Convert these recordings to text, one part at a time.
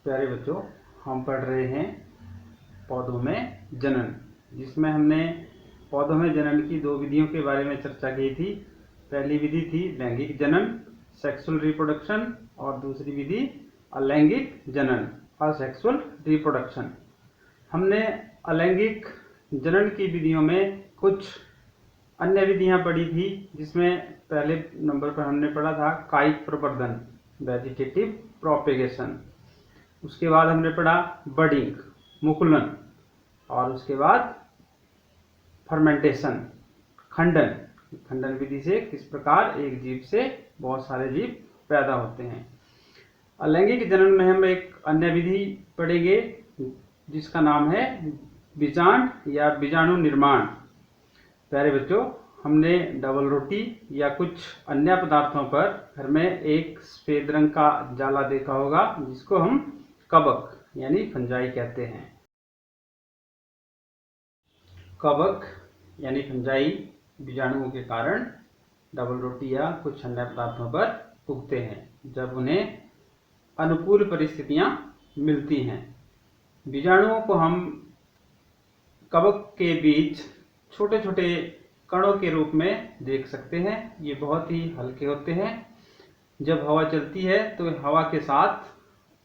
प्यारे बच्चों, हम पढ़ रहे हैं पौधों में जनन, जिसमें हमने पौधों में जनन की दो विधियों के बारे में चर्चा की थी। पहली विधि थी लैंगिक जनन, सेक्सुअल रिप्रोडक्शन, और दूसरी विधि अलैंगिक जनन, असेक्सुअल रिप्रोडक्शन। हमने अलैंगिक जनन की विधियों में कुछ अन्य विधियां पढ़ी थी, जिसमें पहले नंबर पर हमने पढ़ा था कायिक प्रवर्धन, वेजिटेटिव प्रोपेगेशन। उसके बाद हमने पढ़ा बडिंग, मुकुलन, और उसके बाद फर्मेंटेशन, खंडन। खंडन विधि से किस प्रकार एक जीव से बहुत सारे जीव पैदा होते हैं। अलैंगिक जनन में हम एक अन्य विधि पढ़ेंगे जिसका नाम है बीजांड या बीजाणु निर्माण। प्यारे बच्चों, हमने डबल रोटी या कुछ अन्य पदार्थों पर घर में एक सफेद रंग का जाला देखा होगा, जिसको हम कवक यानी फंजाई कहते हैं। कवक यानी फंजाई बीजाणुओं के कारण डबल रोटी या कुछ अन्य पदार्थों पर उगते हैं जब उन्हें अनुकूल परिस्थितियां मिलती हैं। बीजाणुओं को हम कवक के बीच छोटे छोटे कणों के रूप में देख सकते हैं। ये बहुत ही हल्के होते हैं। जब हवा चलती है तो हवा के साथ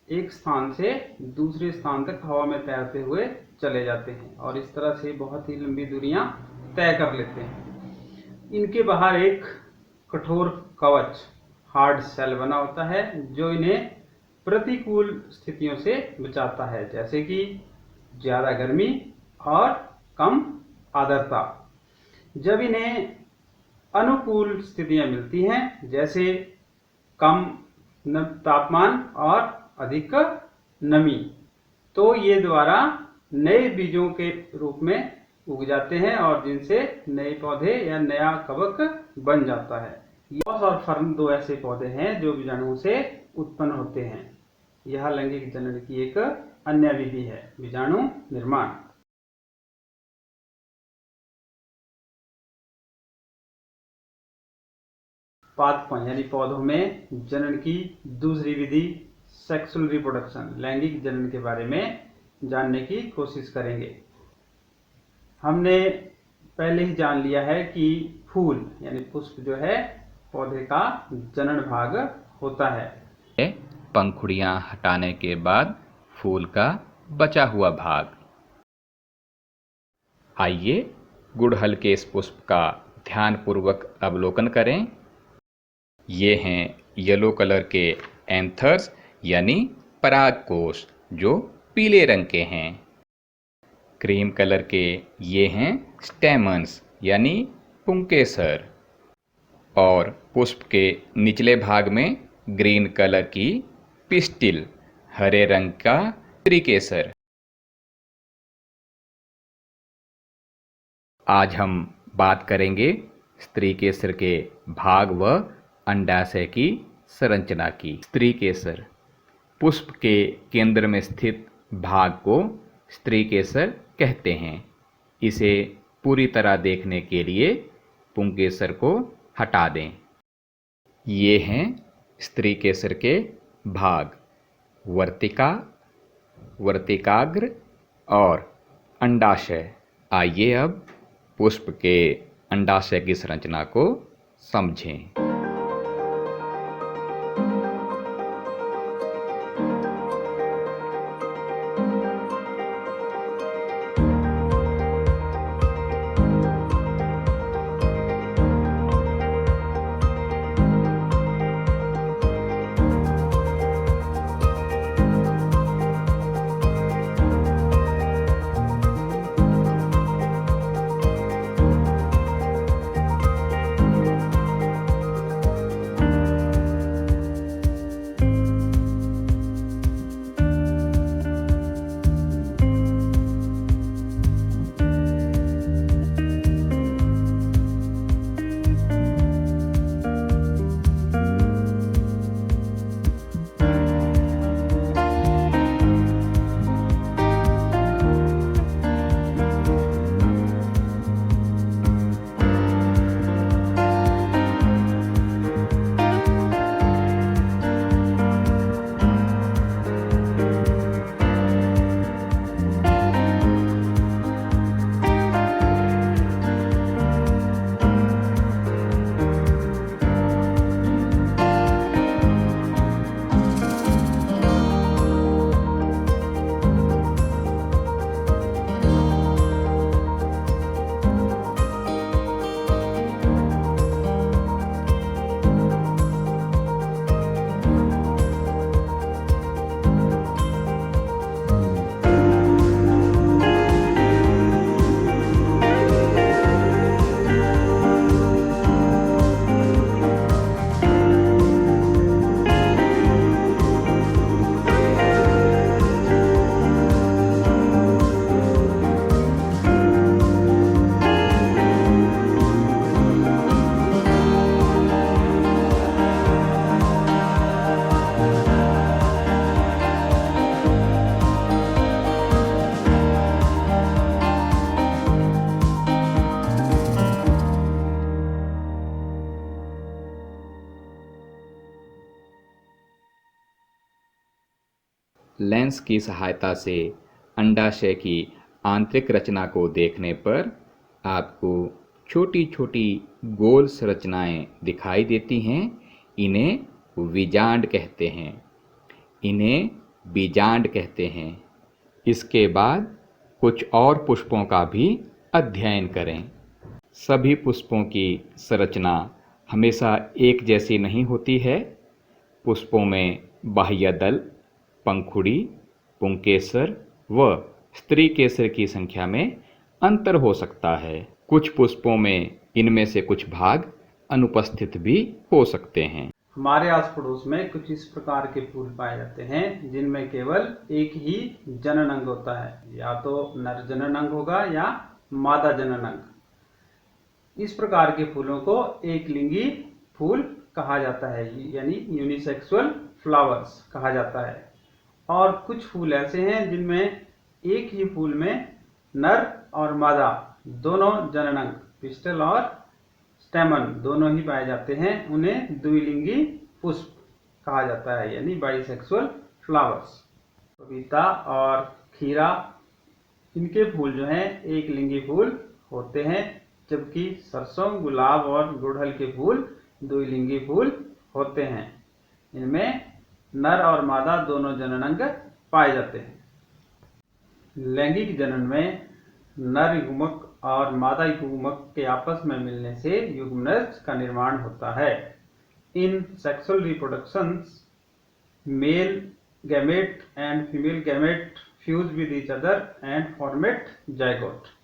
एक स्थान से दूसरे स्थान तक हवा में तैरते हुए चले जाते हैं और इस तरह से बहुत ही लंबी दूरियां तय कर लेते हैं। इनके बाहर एक कठोर कवच, हार्ड सेल बना होता है, जो इन्हें प्रतिकूल स्थितियों से बचाता है, जैसे कि ज्यादा गर्मी और कम आर्द्रता। जब इन्हें अनुकूल स्थितियां मिलती हैं, जैसे कम तापमान और अधिक नमी, तो ये द्वारा नए बीजों के रूप में उग जाते हैं और जिनसे नए पौधे या नया कवक बन जाता है। यॉस और फर्न दो ऐसे पौधे हैं जो बीजाणुओं से उत्पन्न होते हैं। यह लैंगिक जनन की एक अन्य विधि है, बीजाणु निर्माण। पादपों यानी पौधों में जनन की दूसरी विधि सेक्सुअल रिप्रोडक्शन, लैंगिक जनन के बारे में जानने की कोशिश करेंगे। हमने पहले ही जान लिया है कि फूल यानी पुष्प जो है पौधे का जनन भाग होता है। पंखुड़ियां हटाने के बाद फूल का बचा हुआ भाग। आइए गुड़हल के इस पुष्प का ध्यानपूर्वक अवलोकन करें। ये हैं येलो कलर के एंथर्स यानी परागकोश, जो पीले रंग के हैं। क्रीम कलर के ये हैं स्टेमन्स यानी पुंकेसर, और पुष्प के निचले भाग में ग्रीन कलर की पिस्टिल, हरे रंग का स्त्रीकेसर। आज हम बात करेंगे स्त्रीकेसर के भाग व अंडाशय की संरचना की। स्त्रीकेसर पुष्प के केंद्र में स्थित भाग को स्त्रीकेसर कहते हैं। इसे पूरी तरह देखने के लिए पुंकेसर को हटा दें। ये हैं स्त्रीकेसर के भाग, वर्तिका, वर्तिकाग्र और अंडाशय। आइए अब पुष्प के अंडाशय की संरचना को समझें। लेंस की सहायता से अंडाशय की आंतरिक रचना को देखने पर आपको छोटी छोटी गोल संरचनाएं दिखाई देती हैं। इन्हें विजांड कहते हैं। इन्हें बीजांड कहते हैं। इसके बाद कुछ और पुष्पों का भी अध्ययन करें। सभी पुष्पों की संरचना हमेशा एक जैसी नहीं होती है। पुष्पों में बाह्यदल, पंखुड़ी, पुंकेसर व स्त्री केसर की संख्या में अंतर हो सकता है। कुछ पुष्पों में इनमें से कुछ भाग अनुपस्थित भी हो सकते हैं। हमारे आस पड़ोस में कुछ इस प्रकार के फूल पाए जाते हैं जिनमें केवल एक ही जनन अंग होता है, या तो नर जनन अंग होगा या मादा जनन अंग। इस प्रकार के फूलों को एक लिंगी फूल कहा जाता है, यानी यूनिसेक्सुअल फ्लावर्स कहा जाता है। और कुछ फूल ऐसे हैं जिनमें एक ही फूल में नर और मादा दोनों जनन अंग, पिस्टल और स्टेमन दोनों ही पाए जाते हैं। उन्हें द्विलिंगी पुष्प कहा जाता है, यानी बाइसेक्सुअल फ्लावर्स। पपीता और खीरा, इनके फूल जो हैं एक लिंगी फूल होते हैं, जबकि सरसों, गुलाब और गुड़हल के फूल द्विलिंगी फूल होते हैं। इनमें नर और मादा दोनों जनन अंग पाए जाते हैं। लैंगिक जनन में नर युग्मक और मादा युग्मक के आपस में मिलने से युग्मनज का निर्माण होता है। In sexual reproductions, male gamete and female gamete fuse with each other and form zygote.